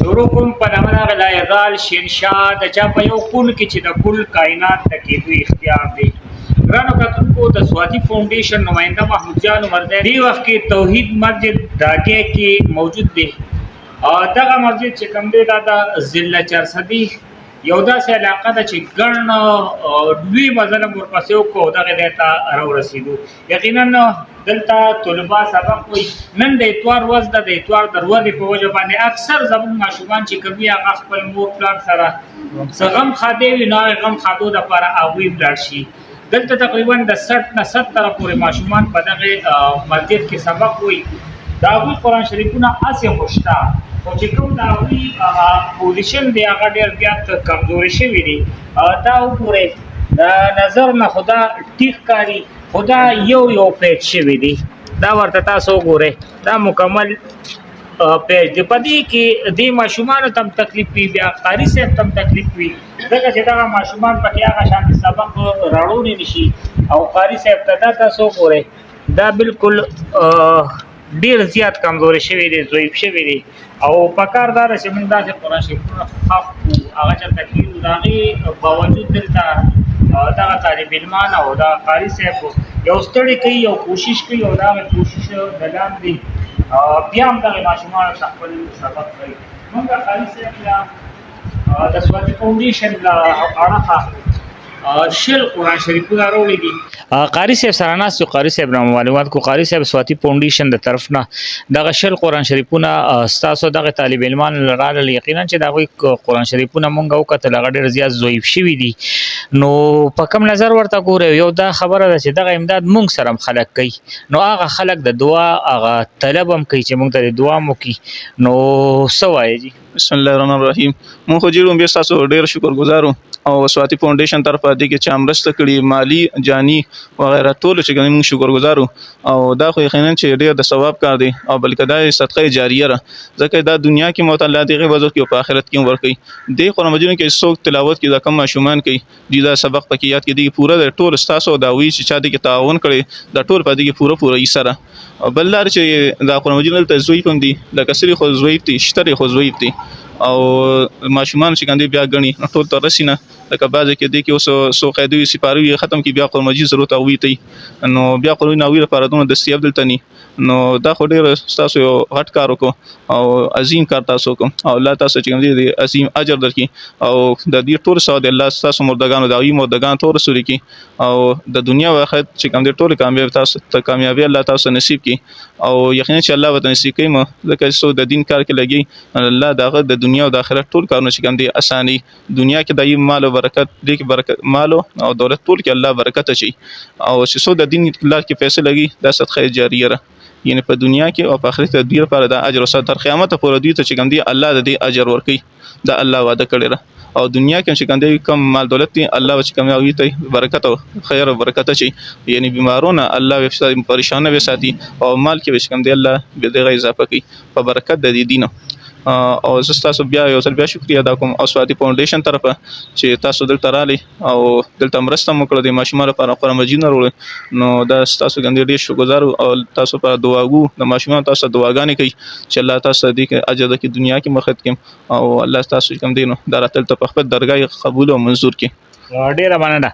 شروع کوم په نامه د لا یزال شینشاه د چا په یو کون کې چې د کل کائنات د کېدو اختیار دی. ګرانو کتونکو، د سواتي فاونډیشن نماینده محمود جان عمرزی دې وخت کې توحید مسجد ډاګې کې موجود دی. دغه مسجد چې کوم دی دا د ضلع چرسدي یو داسې علاقه ده چې ګڼ لوی مظلم ورپسې وکړو دغې ځای ته راورسېدو. یقینا دلته طلبا سبق وایي. نن د اتوار ورځ ده. د اتوار د ورځې په وجه باندې اکثر زموږ ماشومان چې کوم وي هغه خپل مور پلار سره څه غم ښادی وي نو هغې غم ښادو دپاره هغوی ولاړ شي. دلته تقریبا د 60 نه 70 پورې ماشومان په دغې مسجد کې سبق وایي. د هغوی قرآن شریفونه هسې خو شته، خو چې کوم د هغوی پوزیشن دی هغه ډېر زیات کمزوري شوي دي. دا وګورئ د نظر نه خو دا ټیک ښکاري، خو دا یو پیج شوي دي. دا ورته تاسو وګورئ، دا مکمل پیج دی. په دې کې دې ماشومانو ته هم تکلیف وي، بیا قاري صاحب ته هم تکلیف وي، ځکه چې دغه ماشومان پکې هغه شانتې سبق راوړلی نه شي. او قاري صاحب ته دا تاسو وګورئ، دا بالکل ډېر زیات کمزوري شوي دي، ضعیف شوي دي. او پکار دا ده چې موږ داسې قرآن شریفونه خف کړو، هغه چېرته کېږدو. د هغې باوجود دلته دغه طالب علمان او دا قاري صاحب یو ستړي کوي، یو کوشش کوي، او د هغې کوشش د لاندې بیا هم دغې ماشومانو ته خپل سبق کوي. موږ قاري صاحب له د سواتي فاونډیشن له اړخه شل قرآن شریفونه راوړي دي. قاري صاحب سره ناست یو. قاري صاحب نه معلومات کو. قاري صاحب سواتي فاونډیشن د طرف نه دغه شل قرآن شریفونه ستاسو دغه طالب علمان راغلل. یقینا چې د هغوی قرآن شریفونه مونږ وکتل هغه ډېر زیات ضعیف شوي دي. نو په کوم نظر ورته ګورئ، یو دا خبره ده چې دغه امداد مونږ سره هم خلک کوي، نو هغه خلک د دعا هغه طلب هم کوي چې مونږ ته د دعا هم وکړي. نو څه وایي جي؟ بسم الله الرحمن الرحیم. مونږ خو جیړو بیا ستاسو ډېر شکرګزار یو او سواتي فاونډیشن طرفه دې کې چې مرسته کړې مالی جاني وغیره ټولو چې موږ شکرګزار یو. او دا خو یقینا چې ډېر د ثواب کار دی او بلکې دا صدقه جاریه ده، ځکه دا دنیا کې موږ ته الله دغې وضع کې او په آخرت کې هم ورکوي. دې قرآن مجید کې څوک تلاوت کې دا کم ماشومان کوي دوی دا سبق پکې یاد کړي پوره د ټول ستاسو دا وایي چې چا دې کې تعاون کړی دا ټول په دې کې پوره یې سره. او بل لار چې دا قرآن مجید دلته ضعیف هم دي، لکه سرې خو ضعیف دي، شترې خو ضعیف دي. او ماشومان چې کوم دي بیا ګڼي ټول ته رسي نه، لکه بعضې کې دی کې اوس څو قاعدې وي سپاره وي ختم کړي بیا قرآن مجید ضرورت هغوی ته وي، نو بیا قرآن ناوي لپاره دومره دستیاب دلته نه. نو دا خو ډېر ستاسو یو غټ کار وکړو او عظیم کار تاسو وکړو او الله تاسو چې کوم دی د عظیم اجر درکړي او د دې ټول سواد الله ستاسو مردګانو د هغوی مردګان ټول رسول کړي او د دنیا او آخرت چې کوم دی ټول کامیاب تاسو ته کامیابي الله تاسو نصیب کړي. او یقینا چې الله ورته نصیب کوي ځکه چې څوک د دین کار کې لګي الله د هغه د دنیا او د آخرت ټول کارونه چې کوم دی اساني. دنیا کې د مال او برکت دې کې برکت مال او دولت ټول کې الله برکت اچي. او چې څوک د دین لار کې پیسې لګي دا صدقه جاریه ده، یعنی په دنیا کې او په آخرت کې د دې لپاره د اجر او ثواب تر قیامت پورې دوی ته چې کوم دی الله د دې اجر ورکوي، دا الله وعده کړی ده. او دنیا کې چې کوم دی کم مال دولت دی الله چې کوم وي ته برکت او خیر او برکت اچي، یعنی بیمارونه الله پریشان نه وساتي او مال کې چې کوم دی الله به دغه اضافه کوي په برکت د دې دین. او زه ستاسو بیا یو ځل بیا شکریا ادا کوم او سواتي فاونډیشن طرفه چې تاسو دلته راغلي او دلته مرسته مو کړې د ماشومانو لپاره قرآن مجید نه راوړی، نو دا ستاسو ګندې ډېر شکرګزار او تاسو په دعاګو د ماشومانو تاسو دعاګانې کوي چې الله تاسو دې کې اجر درکړي دنیا کې مخت کې او الله تاسو کوم دی نو دا راتل ته په خپل درګاه قبول او منظور کړي. ډیره مننه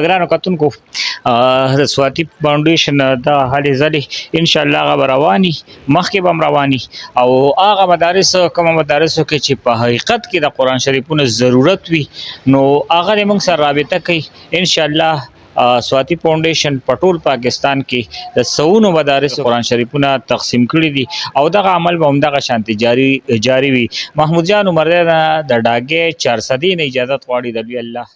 ګرانو کتونکو. د سواتي فاونډیشن د هلې ځلې انشاءالله هغه به رواني، مخکې به هم رواني او هغه مدارس کومه مدارسو کې چې په حقیقت کې د قرآن شریفونو ضرورت وي نو هغه یې موږ سره رابطه کوي. انشاءالله سواتي فاونډیشن په ټول پاکستان کې د سوونو مدارس قرآن شریفونه تقسیم کړي دي او دغه عمل به همدغه شانتې جاري وي. محمود جان عمرزی د ډاګې چارسدي نه اجازت غواړي د لوی الله.